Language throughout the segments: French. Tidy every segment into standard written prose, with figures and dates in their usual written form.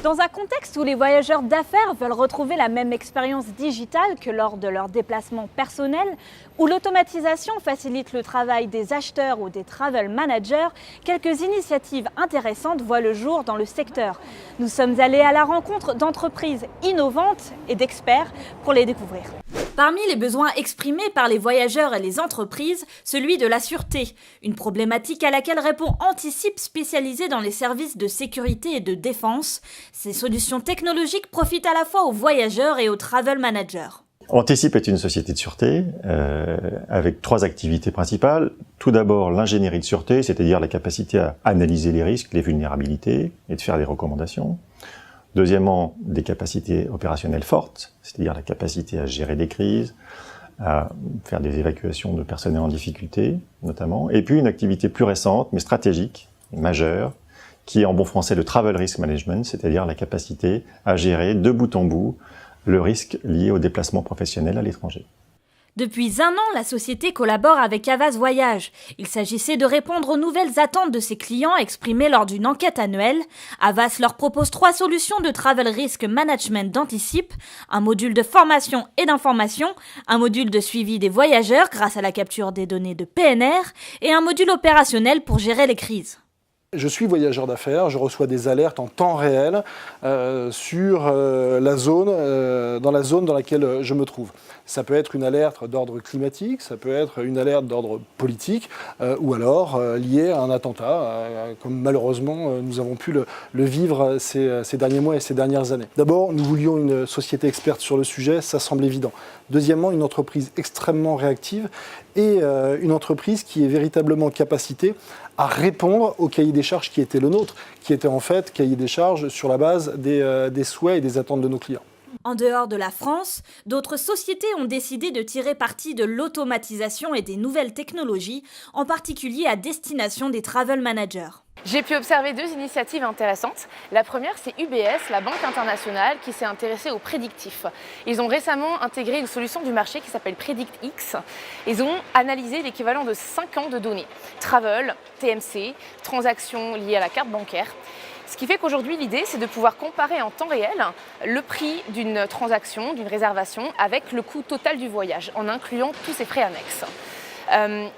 Dans un contexte où les voyageurs d'affaires veulent retrouver la même expérience digitale que lors de leurs déplacements personnels, où l'automatisation facilite le travail des acheteurs ou des travel managers, quelques initiatives intéressantes voient le jour dans le secteur. Nous sommes allés à la rencontre d'entreprises innovantes et d'experts pour les découvrir. Parmi les besoins exprimés par les voyageurs et les entreprises, celui de la sûreté, une problématique à laquelle répond Anticipe, spécialisé dans les services de sécurité et de défense. Ces solutions technologiques profitent à la fois aux voyageurs et aux travel managers. Anticipe est une société de sûreté avec 3 activités principales. Tout d'abord, l'ingénierie de sûreté, c'est-à-dire la capacité à analyser les risques, les vulnérabilités et de faire des recommandations. Deuxièmement, des capacités opérationnelles fortes, c'est-à-dire la capacité à gérer des crises, à faire des évacuations de personnel en difficulté, notamment. Et puis une activité plus récente, mais stratégique, majeure, qui est en bon français le Travel Risk Management, c'est-à-dire la capacité à gérer de bout en bout le risque lié au déplacement professionnel à l'étranger. Depuis 1 an, la société collabore avec Havas Voyage. Il s'agissait de répondre aux nouvelles attentes de ses clients exprimées lors d'une enquête annuelle. Havas leur propose 3 solutions de Travel Risk Management d'Anticipe, un module de formation et d'information, un module de suivi des voyageurs grâce à la capture des données de PNR et un module opérationnel pour gérer les crises. Je suis voyageur d'affaires, je reçois des alertes en temps réel sur la zone dans laquelle je me trouve. Ça peut être une alerte d'ordre climatique, ça peut être une alerte d'ordre politique ou alors liée à un attentat, comme malheureusement nous avons pu le vivre ces derniers mois et ces dernières années. D'abord, nous voulions une société experte sur le sujet, ça semble évident. Deuxièmement, une entreprise extrêmement réactive et une entreprise qui est véritablement capacitée à répondre au cahier des charges qui était le nôtre, qui était en fait cahier des charges sur la base des souhaits et des attentes de nos clients. En dehors de la France, d'autres sociétés ont décidé de tirer parti de l'automatisation et des nouvelles technologies, en particulier à destination des travel managers. J'ai pu observer 2 initiatives intéressantes. La première, c'est UBS, la banque internationale, qui s'est intéressée au prédictif. Ils ont récemment intégré une solution du marché qui s'appelle PredictX. Ils ont analysé l'équivalent de 5 ans de données. Travel, TMC, transactions liées à la carte bancaire. Ce qui fait qu'aujourd'hui, l'idée, c'est de pouvoir comparer en temps réel le prix d'une transaction, d'une réservation, avec le coût total du voyage, en incluant tous ses frais annexes.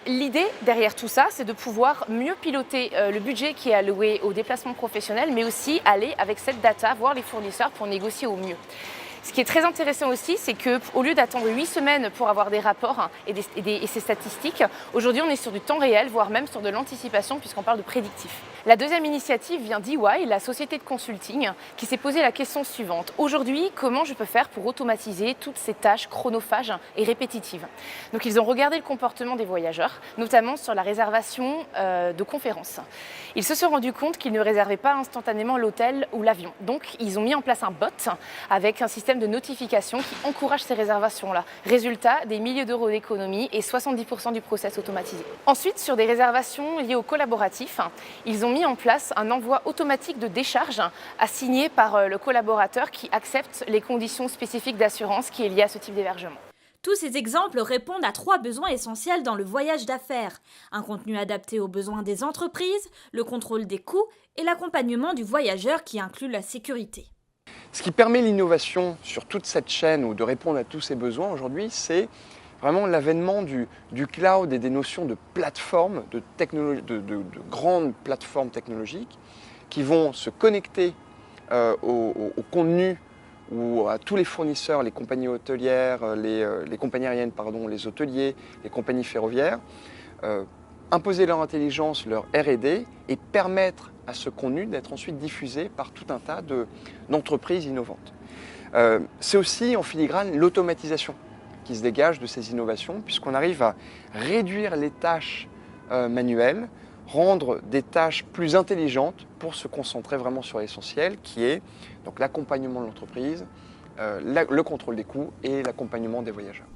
L'idée derrière tout ça, c'est de pouvoir mieux piloter le budget qui est alloué au déplacement professionnel, mais aussi aller avec cette data voir les fournisseurs pour négocier au mieux. Ce qui est très intéressant aussi, c'est qu'au lieu d'attendre 8 semaines pour avoir des rapports et ces statistiques, aujourd'hui on est sur du temps réel, voire même sur de l'anticipation puisqu'on parle de prédictif. La deuxième initiative vient d'EY, la société de consulting, qui s'est posé la question suivante. Aujourd'hui, comment je peux faire pour automatiser toutes ces tâches chronophages et répétitives? Donc ils ont regardé le comportement des voyageurs, notamment sur la réservation de conférences. Ils se sont rendus compte qu'ils ne réservaient pas instantanément l'hôtel ou l'avion. Donc ils ont mis en place un bot avec un système de notification qui encourage ces réservations-là. Résultat, des milliers d'euros d'économie et 70% du process automatisé. Ensuite, sur des réservations liées au collaboratif, ils ont mis en place un envoi automatique de décharge assigné par le collaborateur qui accepte les conditions spécifiques d'assurance qui est liée à ce type d'hébergement. Tous ces exemples répondent à 3 besoins essentiels dans le voyage d'affaires. Un contenu adapté aux besoins des entreprises, le contrôle des coûts et l'accompagnement du voyageur qui inclut la sécurité. Ce qui permet l'innovation sur toute cette chaîne ou de répondre à tous ces besoins aujourd'hui, c'est vraiment l'avènement du cloud et des notions de plateformes, de grandes plateformes technologiques qui vont se connecter au contenu ou à tous les fournisseurs, les compagnies hôtelières, les compagnies aériennes, les hôteliers, les compagnies ferroviaires, imposer leur intelligence, leur R&D et permettre à ce contenu d'être ensuite diffusé par tout un tas d'entreprises innovantes. C'est aussi en filigrane l'automatisation qui se dégage de ces innovations puisqu'on arrive à réduire les tâches manuelles, rendre des tâches plus intelligentes pour se concentrer vraiment sur l'essentiel qui est donc l'accompagnement de l'entreprise, le contrôle des coûts et l'accompagnement des voyageurs.